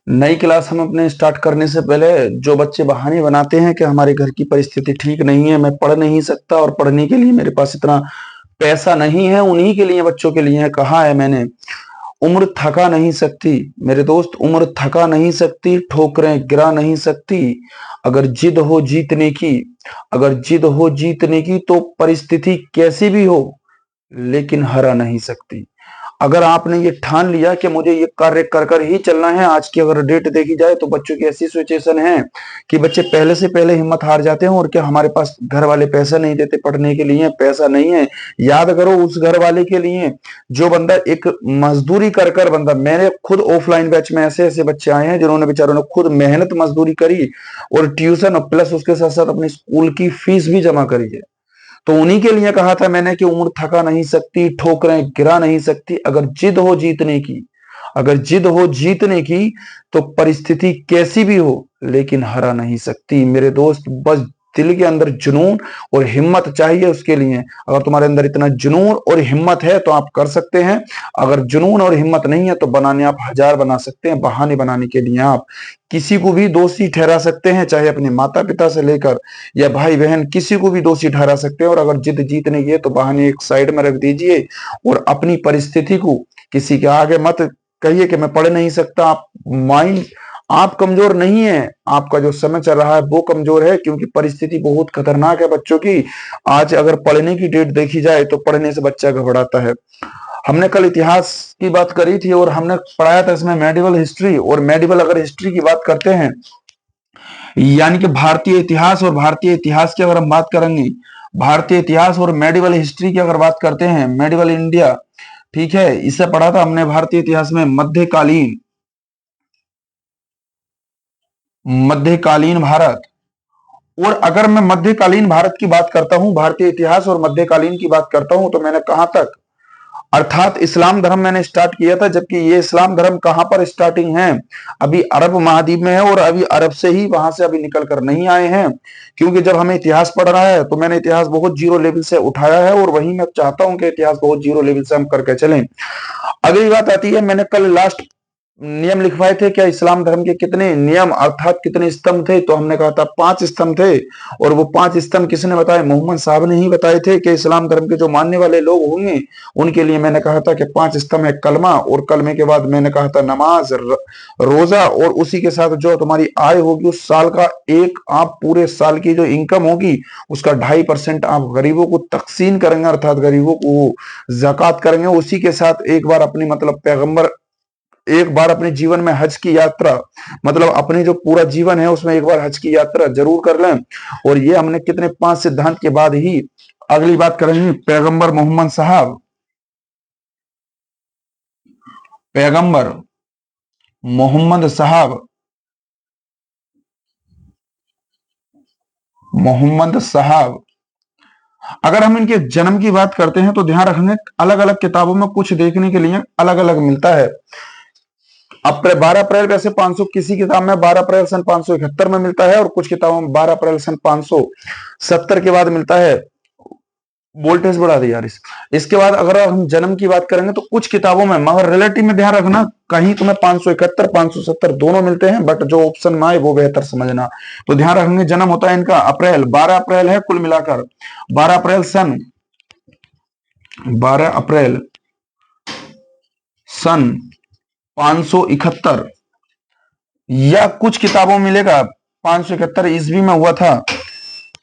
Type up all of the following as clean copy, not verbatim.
नई क्लास हम अपने स्टार्ट करने से पहले जो बच्चे बहाने बनाते हैं कि हमारे घर की परिस्थिति ठीक नहीं है, मैं पढ़ नहीं सकता और पढ़ने के लिए मेरे पास इतना पैसा नहीं है, उन्हीं के लिए, बच्चों के लिए कहा है मैंने, उम्र थका नहीं सकती मेरे दोस्त, उम्र थका नहीं सकती, ठोकरें गिरा नहीं सकती। अगर जिद हो जीतने की, अगर जिद हो जीतने की तो परिस्थिति कैसी भी हो लेकिन हरा नहीं सकती। अगर आपने ये ठान लिया कि मुझे ये कार्य कर कर ही चलना है, आज की अगर डेट देखी जाए तो बच्चों की ऐसी सिचुएशन है कि बच्चे पहले से पहले हिम्मत हार जाते हैं। और क्या हमारे पास घर वाले पैसा नहीं देते पढ़ने के लिए, पैसा नहीं है। याद करो उस घर वाले के लिए जो बंदा एक मजदूरी कर कर, बंदा, मैंने खुद ऑफलाइन बैच में ऐसे ऐसे बच्चे आए हैं जिन्होंने बेचारों ने खुद मेहनत मजदूरी करी और ट्यूशन प्लस उसके साथ साथ अपनी स्कूल की फीस भी जमा करी है। तो उन्हीं के लिए कहा था मैंने कि उम्र थका नहीं सकती, ठोकरें गिरा नहीं सकती। अगर जिद हो जीतने की, अगर जिद हो जीतने की तो परिस्थिति कैसी भी हो लेकिन हरा नहीं सकती मेरे दोस्त। बस दिल के अंदर जुनून और हिम्मत चाहिए उसके लिए। अगर तुम्हारे अंदर इतना जुनून और हिम्मत है तो आप कर सकते हैं। अगर जुनून और हिम्मत नहीं है तो बनाने आप हजार बना सकते हैं। बहाने बनाने के लिए आप किसी को भी दोषी ठहरा सकते हैं, चाहे अपने माता पिता से लेकर या भाई बहन, किसी को भी दोषी ठहरा सकते हैं। और अगर जिद जीतने की है तो बहाने एक साइड में रख दीजिए और अपनी परिस्थिति को किसी के आगे मत कहिए कि मैं पढ़ नहीं सकता। आप माइंड, आप कमजोर नहीं है, आपका जो समय चल रहा है वो कमजोर है, क्योंकि परिस्थिति बहुत खतरनाक है बच्चों की। आज अगर पढ़ने की डेट देखी जाए तो पढ़ने से बच्चा घबराता है। हमने कल इतिहास की बात करी थी और हमने पढ़ाया था इसमें मेडिवल हिस्ट्री। और मेडिवल अगर हिस्ट्री की बात करते हैं, यानी कि भारतीय इतिहास, और भारतीय इतिहास की अगर हम बात करेंगे, भारतीय इतिहास और मेडिवल हिस्ट्री की अगर बात करते हैं, मेडिवल इंडिया, ठीक है, इसे पढ़ा था हमने भारतीय इतिहास में, मध्यकालीन, मध्यकालीन भारत। और अगर मैं मध्यकालीन भारत की बात करता हूं, भारतीय इतिहास और मध्यकालीन की बात करता हूं, तो मैंने कहां तक, अर्थात इस्लाम धर्म मैंने स्टार्ट किया था। जबकि ये इस्लाम धर्म कहां पर स्टार्टिंग है, अभी अरब महाद्वीप में है और अभी अरब से ही, वहां से अभी निकल कर नहीं आए हैं। क्योंकि जब हमें इतिहास पढ़ रहा है तो मैंने इतिहास बहुत जीरो लेवल से उठाया है और वही मैं चाहता हूं कि इतिहास बहुत जीरो लेवल से हम करके चलें। अगली बात आती है, मैंने कल लास्ट नियम लिखवाए थे, क्या इस्लाम धर्म के कितने नियम अर्थात कितने स्तंभ थे, तो हमने कहा था 5 स्तंभ थे। और वो 5 स्तंभ किसने बताए, मोहम्मद साहब ने ही बताए थे कि इस्लाम धर्म के जो मानने वाले लोग होंगे उनके लिए मैंने कहा था कि 5 स्तंभ है, कलमा, और कलमे के बाद मैंने कहा था नमाज, रोजा, और उसी के साथ जो तुम्हारी आय होगी उस साल का एक, आप पूरे साल की जो इनकम होगी उसका 2.5% आप गरीबों को तकसीम करेंगे, अर्थात गरीबों को जक़ात करेंगे। उसी के साथ एक बार अपनी, मतलब पैगंबर, एक बार अपने जीवन में हज की यात्रा, मतलब अपने जो पूरा जीवन है उसमें एक बार हज की यात्रा जरूर कर लें। और ये हमने कितने 5 सिद्धांत के बाद ही अगली बात करेंगे, पैगंबर मोहम्मद साहब, पैगंबर मोहम्मद साहब, मोहम्मद साहब। अगर हम इनके जन्म की बात करते हैं तो ध्यान रखना, अलग अलग किताबों में कुछ देखने के लिए अलग अलग मिलता है। अब 12 अप्रैल वैसे 500, किसी किताब में 12 अप्रैल सन 571 में मिलता है और कुछ किताबों में 12 अप्रैल सन 570 के बाद मिलता है। वोल्टेज बढ़ा दी यार इसके बाद अगर हम जन्म की बात करेंगे तो कुछ किताबों में, मगर रिलेटिव में ध्यान रखना, कहीं तुम्हें 571 570 दोनों मिलते हैं, बट जो ऑप्शन में आए वो बेहतर समझना। तो ध्यान रखेंगे जन्म होता है इनका अप्रैल, 12 अप्रैल है कुल मिलाकर, 12 अप्रैल सन, 12 अप्रैल सन 571, या कुछ किताबों में मिलेगा 571 ईस्वी में हुआ था,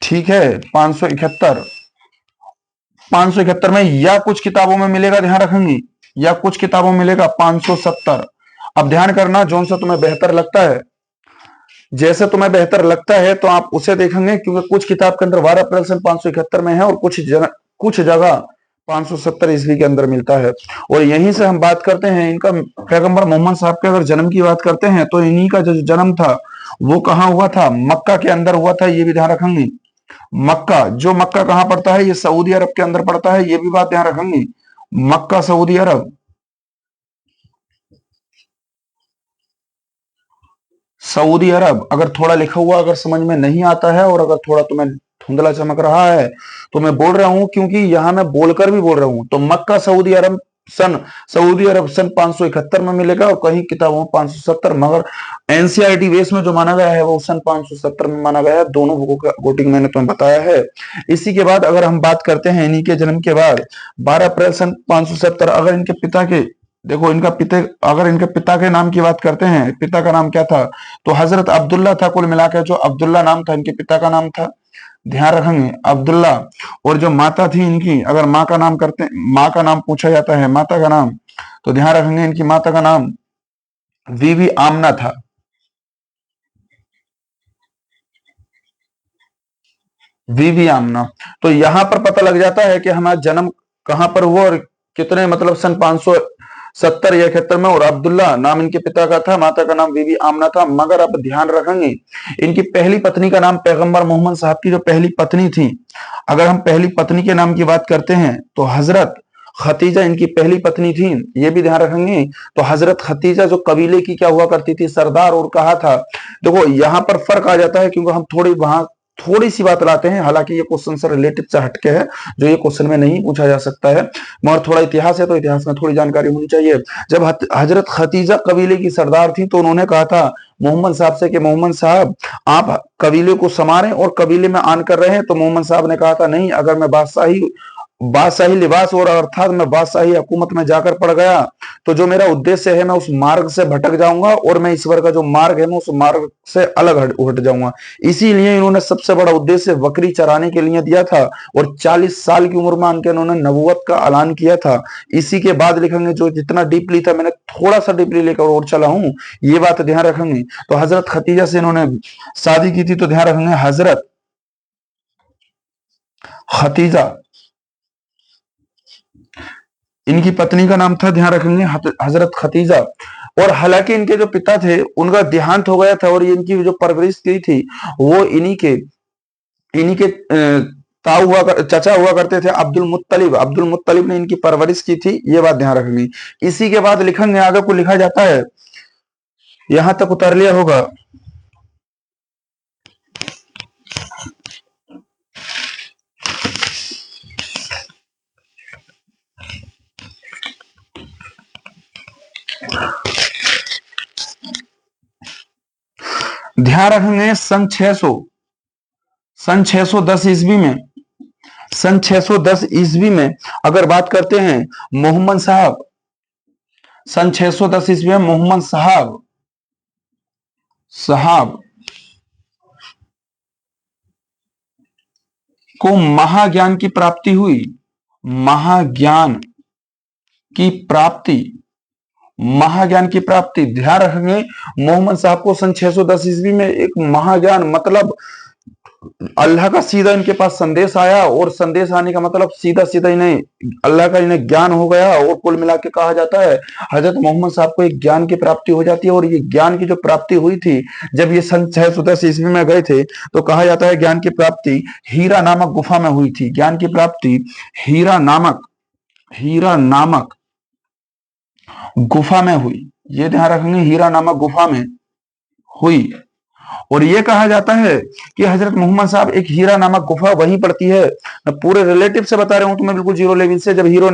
ठीक है, 571, 571 में, या कुछ किताबों में मिलेगा, ध्यान रखेंगे, या कुछ किताबों में मिलेगा 570। अब ध्यान करना जौन सा तुम्हें बेहतर लगता है, जैसे तुम्हें बेहतर लगता है तो आप उसे देखेंगे, क्योंकि कुछ किताब के अंदर 12 अप्रैल सन 571 में है और कुछ जगह 570 ईस्वी के अंदर मिलता है। और यहीं से हम बात करते हैं इनका, पैगंबर मोहम्मद साहब के अगर जन्म की बात करते हैं तो इन्हीं का जो जन्म था वो कहाँ हुआ था, मक्का के अंदर हुआ था, ये भी ध्यान रखेंगे। मक्का, जो मक्का कहाँ पड़ता है, ये सऊदी अरब के अंदर पड़ता है, ये भी बात ध्यान रखेंगे। मक्का सऊदी अरब, सऊदी अरब। अगर थोड़ा लिखा हुआ अगर समझ में नहीं आता है और अगर थोड़ा तुम्हें धुंधला चमक रहा है तो मैं बोल रहा हूं, क्योंकि यहां मैं बोलकर भी बोल रहा हूं, तो मक्का सऊदी अरब सन सऊदी अरब सन 571 में मिलेगा और कहीं किताबों में 570, मगर एनसीईआरटी बेस में जो माना गया है वो सन 570 में माना गया है। दोनों बुकों का कोटिंग मैंने तुम्हें बताया है। इसी के बाद अगर हम बात करते हैं इन्हीं के जन्म के बाद 12 अप्रैल सन 570, अगर इनके पिता के, देखो इनका पिता, अगर इनके पिता के नाम की बात करते हैं, पिता का नाम क्या था, तो हजरत अब्दुल्ला था। कुल मिलाकर जो अब्दुल्ला नाम था इनके पिता का नाम था, ध्यान रखेंगे अब्दुल्ला। और जो माता थी इनकी, अगर माँ का नाम करते, माँ का नाम पूछा जाता है, माता का नाम, तो ध्यान रखेंगे इनकी माता का नाम बीवी आमना था। बीवी आमना। तो यहां पर पता लग जाता है कि हमारा जन्म कहां पर हुआ और कितने, मतलब सन 570 या 71 में। और अब्दुल्ला नाम इनके पिता का था, माता का नाम बीवी आमना था। मगर अब ध्यान रखेंगे इनकी पहली पत्नी का नाम पैगंबर मोहम्मद साहब की जो पहली पत्नी थी, अगर हम पहली पत्नी के नाम की बात करते हैं तो हजरत खतीजा इनकी पहली पत्नी थी, ये भी ध्यान रखेंगे। तो हजरत खतीजा जो कबीले की क्या हुआ करती थी, सरदार। और कहा था, देखो यहां पर फर्क आ जाता है क्योंकि हम थोड़ी सी बात लाते हैं, हालांकि ये क्वेश्चन से रिलेटिव से हटके है, जो ये क्वेश्चन में नहीं पूछा जा सकता है, मगर थोड़ा इतिहास है तो इतिहास में थोड़ी जानकारी होनी चाहिए। जब हजरत खतीजा कबीले की सरदार थी तो उन्होंने कहा था मोहम्मद साहब से कि मोहम्मद साहब आप कबीले को संवारें और कबीले में आन कर रहे हैं। तो मोहम्मद साहब ने कहा था नहीं, अगर मैं बादशाही लिबास और अर्थात मैं बादशाही हुकूमत में जाकर पड़ गया तो जो मेरा उद्देश्य है मैं उस मार्ग से भटक जाऊंगा और मैं ईश्वर का जो मार्ग है मैं उस मार्ग से अलग हट जाऊंगा। इसीलिए इन्होंने सबसे बड़ा उद्देश्य बकरी चराने के लिए दिया था और 40 साल की उम्र में आके इन्होंने नबूवत का ऐलान किया था। इसी के बाद लिखेंगे, जो जितना डीपली था मैंने थोड़ा सा डीपली लेकर और चला हूं, ये बात ध्यान रखेंगे। तो हजरत खतीजा से इन्होंने शादी की थी, तो ध्यान रखेंगे हजरत खतीजा, इनकी पत्नी का नाम था, ध्यान रखेंगे हजरत खतीजा। और हालांकि इनके जो पिता थे उनका देहांत हो गया था और इनकी जो परवरिश की थी वो इन्हीं के ताऊ चचा हुआ करते थे अब्दुल मुत्तलिब। अब्दुल मुत्तलिब ने इनकी परवरिश की थी, ये बात ध्यान रखेंगे। इसी के बाद लिखेंगे, आगे को लिखा जाता है, यहां तक उतार लिया होगा। ध्यान रखेंगे सन 610 ईस्वी में, सन 610 ईस्वी में अगर बात करते हैं मोहम्मद साहब, सन 610 ईस्वी में मोहम्मद साहब साहब को महाज्ञान की प्राप्ति हुई। महाज्ञान की प्राप्ति, महाज्ञान की प्राप्ति, ध्यान रखेंगे मोहम्मद साहब को सन 610 ईस्वी में एक महाज्ञान, मतलब अल्लाह का सीधा इनके पास संदेश आया और संदेश आने का मतलब सीधा सीधा इन्हें अल्लाह का इन्हें ज्ञान हो गया। और कुल मिला के कहा जाता है हजरत मोहम्मद साहब को एक ज्ञान की प्राप्ति हो जाती है। और ये ज्ञान की जो प्राप्ति हुई थी जब ये सन 610 ईस्वी में गए थे, तो कहा जाता है ज्ञान की प्राप्ति हीरा नामक गुफा में हुई थी। ज्ञान की प्राप्ति हीरा नामक गुफा में हुई, ये ध्यान रखेंगे, हीरा नामक गुफा में हुई। और ये कहा जाता है कि हजरत मोहम्मद साहब एक हीरा नामक गुफा वहीं पड़ती है, मैं पूरे रिलेटिव से बता रहा हूं तुम्हें बिल्कुल जीरो लेवल से। जब हीरा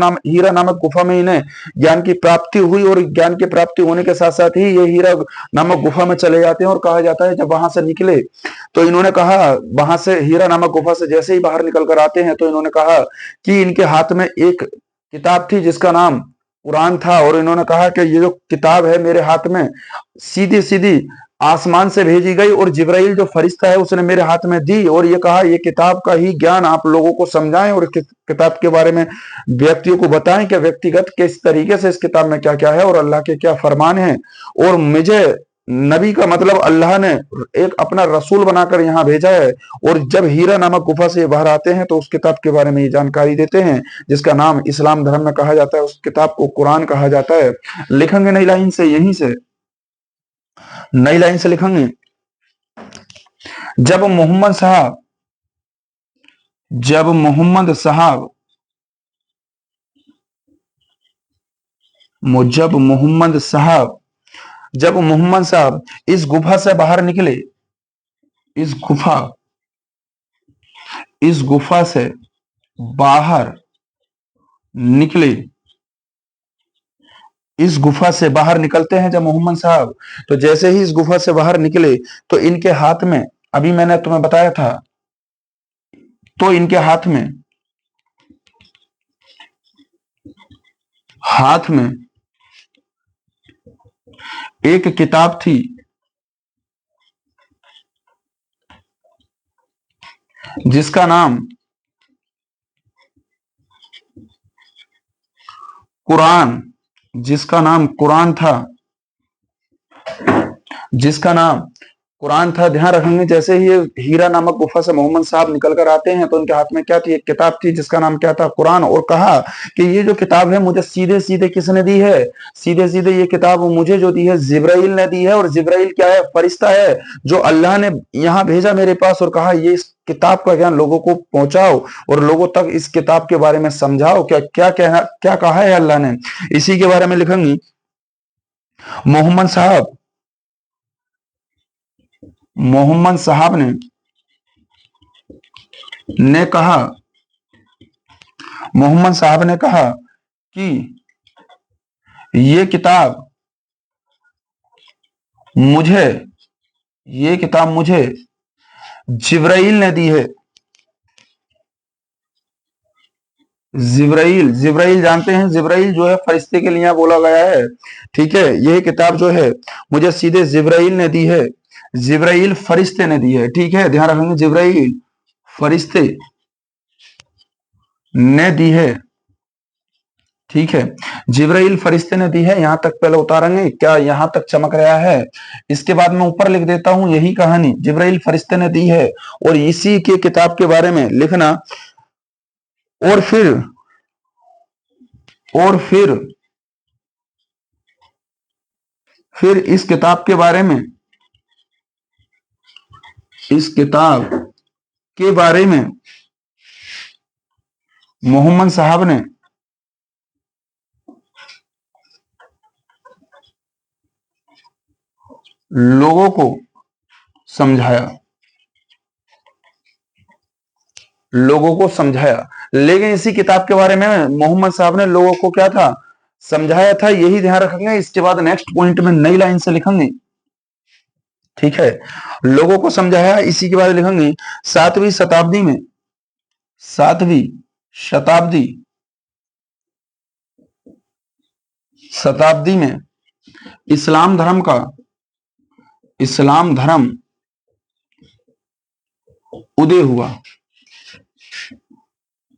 नामक गुफा में इन्हें ज्ञान की प्राप्ति हुई और ज्ञान की प्राप्ति होने के साथ साथ ही ये हीरा नामक गुफा में चले जाते हैं। और कहा जाता है जब वहां से निकले तो इन्होंने कहा, वहां से हीरा नामक गुफा से जैसे ही बाहर निकल कर आते हैं तो इन्होंने कहा कि इनके हाथ में एक किताब थी जिसका नाम कुरान था। और इन्होंने कहा कि ये जो किताब है मेरे हाथ में सीधी सीधी आसमान से भेजी गई और जिब्राइल जो फरिश्ता है उसने मेरे हाथ में दी और ये कहा ये किताब का ही ज्ञान आप लोगों को समझाएं और किताब के बारे में व्यक्तियों को बताएं कि व्यक्तिगत किस तरीके से इस किताब में क्या क्या है और अल्लाह के क्या फरमान है। और मुझे नबी का मतलब अल्लाह ने एक अपना रसूल बनाकर यहाँ भेजा है। और जब हीरा नामक गुफा से बाहर आते हैं तो उस किताब के बारे में ये जानकारी देते हैं जिसका नाम इस्लाम धर्म में कहा जाता है, उस किताब को कुरान कहा जाता है। लिखेंगे नई लाइन से, यहीं से नई लाइन से लिखेंगे, जब मोहम्मद साहब जब मोहम्मद साहब जब मोहम्मद साहब जब मोहम्मद साहब इस गुफा से बाहर निकले, इस गुफा से बाहर निकले इस गुफा से बाहर निकलते हैं जब मोहम्मद साहब, तो जैसे ही इस गुफा से बाहर निकले तो इनके हाथ में, अभी मैंने तुम्हें बताया था, तो इनके हाथ में एक किताब थी जिसका नाम कुरान, जिसका नाम कुरान था, जिसका नाम कुरान था। ध्यान रखेंगे, जैसे ही ये हीरा नामक गुफा से मोहम्मद साहब निकल कर आते हैं तो उनके हाथ में क्या थी? एक किताब थी जिसका नाम क्या था? कुरान। और कहा कि ये जो किताब है मुझे सीधे सीधे किसने दी है? सीधे सीधे ये किताब मुझे जो दी है जिब्राइल ने दी है। और जिब्राइल क्या है? फरिश्ता है जो अल्लाह ने यहाँ भेजा मेरे पास और कहा ये इस किताब का ज्ञान लोगों को पहुंचाओ और लोगों तक इस किताब के बारे में समझाओ। क्या क्या कहना, क्या कहा है अल्लाह ने, इसी के बारे में लिखेंगे। मोहम्मद साहब मोहम्मद साहब ने कहा, मोहम्मद साहब ने कहा कि ये किताब मुझे ये किताब मुझे जिब्राइल ने दी है। जिब्राइल, जिब्राइल जानते हैं, जिब्राइल जो है फरिश्ते के लिए बोला गया है। ठीक है, यह किताब जो है मुझे सीधे जिब्राइल ने दी है, जिब्राइल फरिश्ते ने दी है। ठीक है, ध्यान रखेंगे, जिब्राइल फरिश्ते ने दी है। ठीक है, जिब्राइल फरिश्ते ने दी है। यहां तक पहले उतारेंगे, क्या यहां तक चमक रहा है? इसके बाद मैं ऊपर लिख देता हूं यही कहानी, जिब्राइल फरिश्ते ने दी है और इसी के किताब के बारे में लिखना। और फिर और फिर इस किताब के बारे में, इस किताब के बारे में मोहम्मद साहब ने लोगों को समझाया, लोगों को समझाया। लेकिन इसी किताब के बारे में मोहम्मद साहब ने लोगों को क्या था? समझाया था। यही ध्यान रखेंगे। इसके बाद नेक्स्ट पॉइंट में नई लाइन से लिखेंगे। ठीक है, लोगों को समझाया, इसी के बाद लिखेंगे सातवीं शताब्दी में, सातवीं शताब्दी शताब्दी में इस्लाम धर्म का, इस्लाम धर्म उदय हुआ,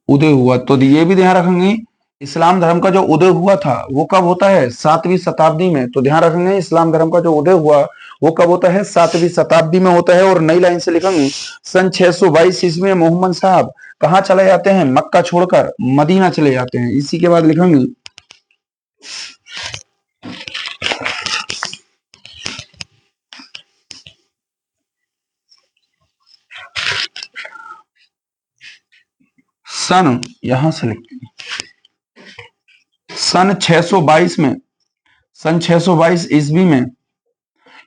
उदय हुआ। तो ये भी ध्यान रखेंगे, इस्लाम धर्म का जो उदय हुआ था वो कब होता है? सातवीं शताब्दी में। तो ध्यान रखेंगे, इस्लाम धर्म का जो उदय हुआ वो कब होता है? सातवीं शताब्दी में होता है। और नई लाइन से लिखेंगे, सन 622 ईस्वी में मोहम्मद साहब कहाँ चले जाते हैं? मक्का छोड़कर मदीना चले जाते हैं। इसी के बाद लिखेंगे सन, यहां से लिखते हैं सन 622 में, सन 622 ईस्वी में।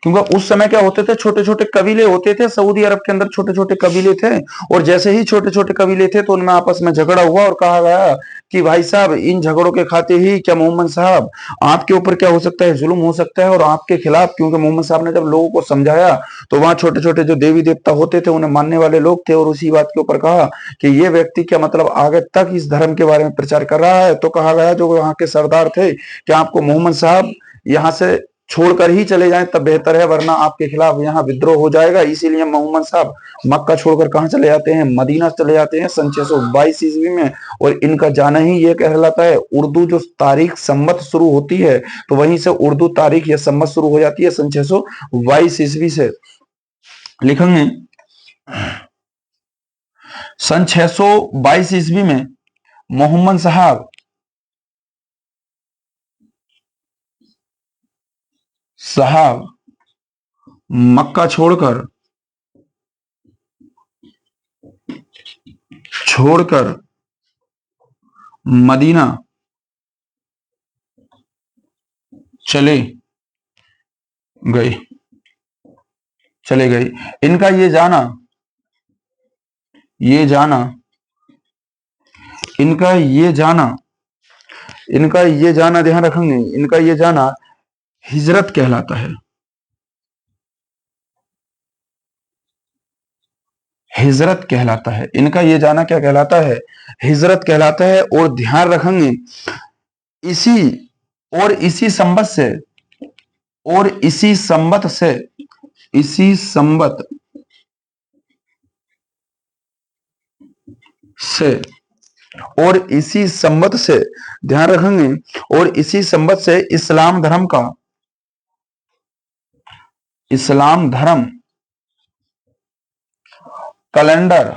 क्योंकि उस समय क्या होते थे? छोटे छोटे कबीले होते थे सऊदी अरब के अंदर, छोटे छोटे कबीले थे। और जैसे ही छोटे छोटे कबीले थे तो उनमें आपस में झगड़ा हुआ और कहा गया कि भाई साहब इन झगड़ों के खाते ही क्या मोहम्मद साहब आपके ऊपर क्या हो सकता है? जुल्म हो सकता है और आपके खिलाफ। क्योंकि मोहम्मद साहब ने जब लोगों को समझाया तो वहां छोटे छोटे जो देवी देवता होते थे उन्हें मानने वाले लोग थे और उसी बात के ऊपर कहा कि ये व्यक्ति क्या मतलब आगे तक इस धर्म के बारे में प्रचार कर रहा है। तो कहा गया जो वहां के सरदार थे कि आपको मोहम्मद साहब यहाँ से छोड़कर ही चले जाएं तब बेहतर है, वरना आपके खिलाफ यहाँ विद्रोह हो जाएगा। इसीलिए मोहम्मद साहब मक्का छोड़कर कहां चले जाते हैं? मदीना चले जाते हैं सन 622 ईस्वी में। और इनका जाना ही ये कहलाता है, उर्दू जो तारीख सम्मत शुरू होती है तो वहीं से उर्दू तारीख या सम्मत शुरू हो जाती है सन 622 ईस्वी से। लिखेंगे सन 622 ईस्वी में मोहम्मद साहब मक्का छोड़कर मदीना चले गए, चले गए। इनका ये जाना इनका ये जाना इनका ये जाना ध्यान रखेंगे, इनका ये जाना हिजरत कहलाता है। हिजरत कहलाता है, इनका ये जाना क्या कहलाता है? हिजरत कहलाता है। और ध्यान रखेंगे इसी और इसी संबत से और इसी संबत से इसी संबत से और इसी संबत से ध्यान रखेंगे और इसी संबत से इस्लाम धर्म का इस्लाम धर्म कैलेंडर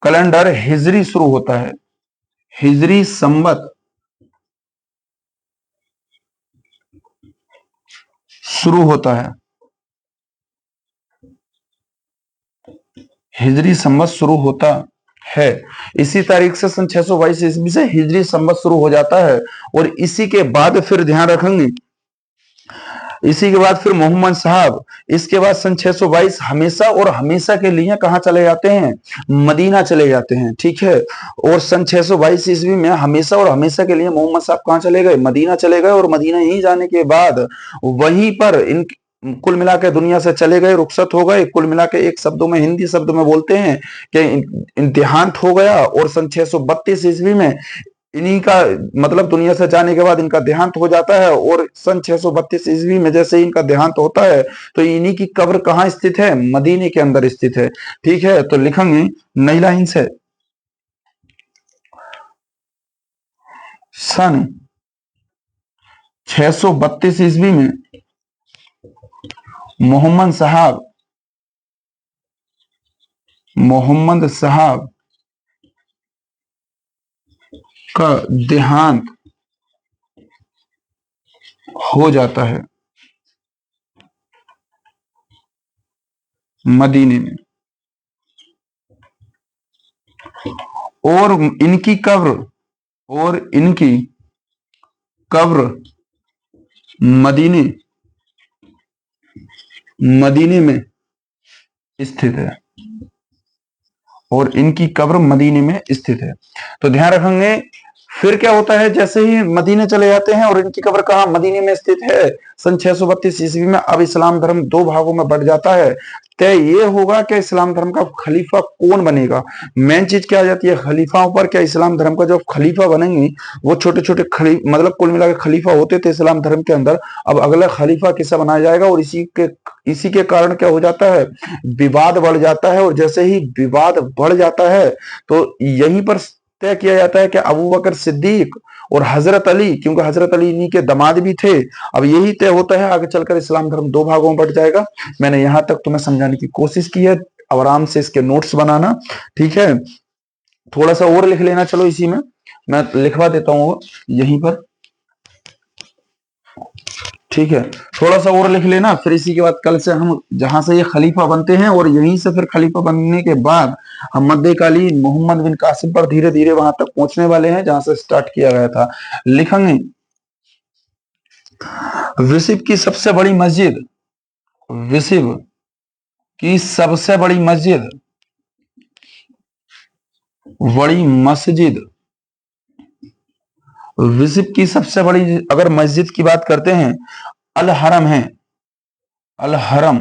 कैलेंडर हिजरी शुरू होता है। हिजरी संबत शुरू होता है। हिजरी संबत शुरू होता है। इसी तारीख से सन 622 ईस्वी से हिजरी संबत शुरू हो जाता है। और इसी के बाद फिर ध्यान रखेंगे, इसी के बाद फिर मोहम्मद साहब इसके बाद सन 622 हमेशा और हमेशा के लिए कहां चले जाते हैं? मदीना चले जाते हैं। ठीक है। और सन 622 ईस्वी में हमेशा और हमेशा के लिए मोहम्मद साहब कहां चले गए? मदीना चले गए। और मदीना ही जाने के बाद वहीं पर इन कुल मिला के दुनिया से चले गए, रुखसत हो गए। कुल मिला के एक शब्दों में, हिंदी शब्द में बोलते हैं कि देहांत हो गया। और सन 632 ईस्वी में इन्हीं का मतलब दुनिया से जाने के बाद इनका देहांत हो जाता है। और सन 632 ईस्वी में जैसे ही इनका देहांत होता है तो इन्हीं की कब्र कहाँ स्थित है? मदीने के अंदर स्थित है। ठीक है। तो लिखेंगे नई लाइन से, सन 632 ईस्वी में मोहम्मद साहब का देहांत हो जाता है मदीने में। और इनकी कब्र मदीने में स्थित है। और इनकी कब्र मदीने में स्थित है। तो ध्यान रखेंगे फिर क्या होता है, जैसे ही मदीने चले जाते हैं और इनकी कब्र कहाँ? मदीने में स्थित है। सन 632 ईस्वी में अब इस्लाम धर्म दो भागों में बढ़ जाता है। तय ये होगा कि इस्लाम धर्म का खलीफा कौन बनेगा। मेन चीज क्या आ जाती है खलीफाओं पर। क्या इस्लाम धर्म का जो खलीफा बनेंगे वो छोटे छोटे मतलब कुल मिलाकर खलीफा होते थे इस्लाम धर्म के अंदर। अब अगला खलीफा किसा बनाया जाएगा? और इसी के कारण क्या हो जाता है? विवाद बढ़ जाता है। और जैसे ही विवाद बढ़ जाता है तो यहीं पर तय किया जाता है कि अबू बकर सिद्दीक और हजरत अली, क्योंकि हजरत अली इन्हीं के दामाद भी थे। अब यही तय होता है आगे चलकर इस्लाम धर्म दो भागों में बंट जाएगा। मैंने यहां तक तुम्हें समझाने की कोशिश की है। अब आराम से इसके नोट्स बनाना। ठीक है। थोड़ा सा और लिख लेना। चलो इसी में मैं लिखवा देता हूं यहीं पर। ठीक है। थोड़ा सा और लिख लेना। फिर इसी के बाद कल से हम जहां से ये खलीफा बनते हैं और यहीं से फिर खलीफा बनने के बाद हम मध्यकालीन मोहम्मद बिन कासिम पर धीरे धीरे वहां तक पहुंचने वाले हैं जहां से स्टार्ट किया गया था। लिखेंगे विसिब की सबसे बड़ी मस्जिद, विसिब की सबसे बड़ी मस्जिद, बड़ी मस्जिद, विसिब की सबसे बड़ी अगर मस्जिद की बात करते हैं अल हरम है। अल हरम,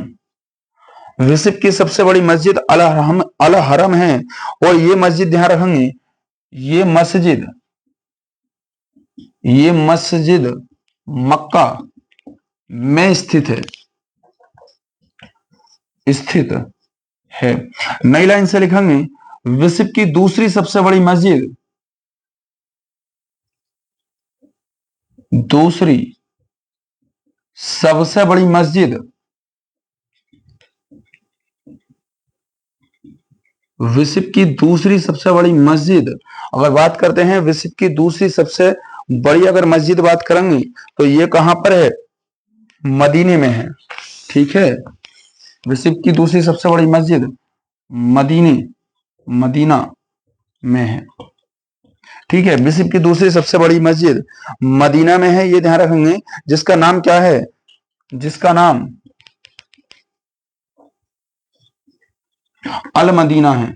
विसिब की सबसे बड़ी मस्जिद अल हरम है। और ये मस्जिद ध्यान रखेंगे, ये मस्जिद मक्का में स्थित है। नई लाइन से लिखेंगे विसिब की दूसरी सबसे बड़ी मस्जिद, दूसरी सबसे बड़ी मस्जिद विसिब की दूसरी सबसे बड़ी मस्जिद, अगर बात करते हैं विसिब की दूसरी सबसे बड़ी अगर मस्जिद बात करेंगे तो ये कहां पर है? मदीने में है। ठीक है। विसिब की दूसरी सबसे बड़ी मस्जिद मदीना में है। ठीक है। विसिब की दूसरी सबसे बड़ी मस्जिद मदीना में है, ये ध्यान रखेंगे। जिसका नाम क्या है? जिसका नाम अल मदीना है।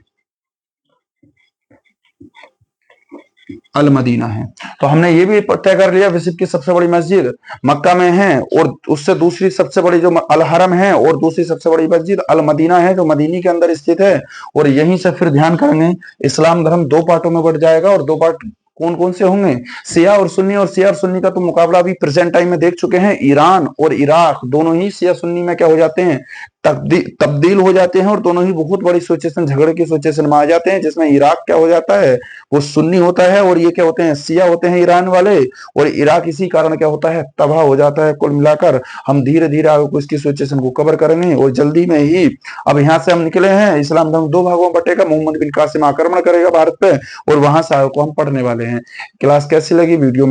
अल मदीना है। तो हमने ये भी तय कर लिया विश्व की सबसे बड़ी मस्जिद मक्का में है, और उससे दूसरी सबसे बड़ी जो अल हरम है, और दूसरी सबसे बड़ी मस्जिद अल मदीना है जो मदीनी के अंदर स्थित है। और यहीं से फिर ध्यान करेंगे इस्लाम धर्म दो पार्टों में बढ़ जाएगा, और दो पार्ट कौन कौन से होंगे, शिया और सुन्नी। और शिया और सुन्नी का तो मुकाबला अभी प्रेजेंट टाइम में देख चुके हैं, ईरान और इराक दोनों ही शिया सुन्नी में क्या हो जाते हैं, तब्दील हो जाते हैं, और दोनों ही बहुत बड़ी सिचुएशन, झगड़े की सिचुएशन में आ जाते हैं, जिसमें इराक क्या हो जाता है, वो सुन्नी होता है, और ये क्या होते हैं, शिया होते हैं ईरान वाले, और इराक इसी कारण क्या होता है, तबाह हो जाता है। कुल मिलाकर हम धीरे धीरे आगे इसकी सिचुएशन को कवर करेंगे, और जल्दी में ही अब यहाँ से हम निकले हैं, इस्लाम धर्म दो भागों में बटेगा, मोहम्मद बिन कासिम आक्रमण करेगा भारत पे, और वहां से आगे को हम पढ़ने वाले हैं। क्लास कैसी लगी, वीडियो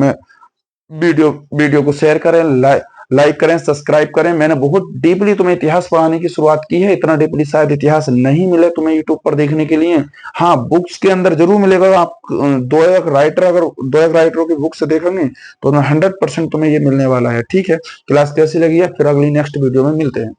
वीडियो को शेयर करें, लाइक करें, सब्सक्राइब करें। मैंने बहुत डीपली तुम्हें इतिहास पढ़ाने की शुरुआत की है, इतना डीपली शायद इतिहास नहीं मिले तुम्हें यूट्यूब पर देखने के लिए। हाँ, बुक्स के अंदर जरूर मिलेगा। आप दो एक राइटरों की बुक्स देखेंगे तो 100% तुम्हें ये मिलने वाला है। ठीक है, क्लास कैसी लगी है, फिर अगली नेक्स्ट वीडियो में मिलते हैं।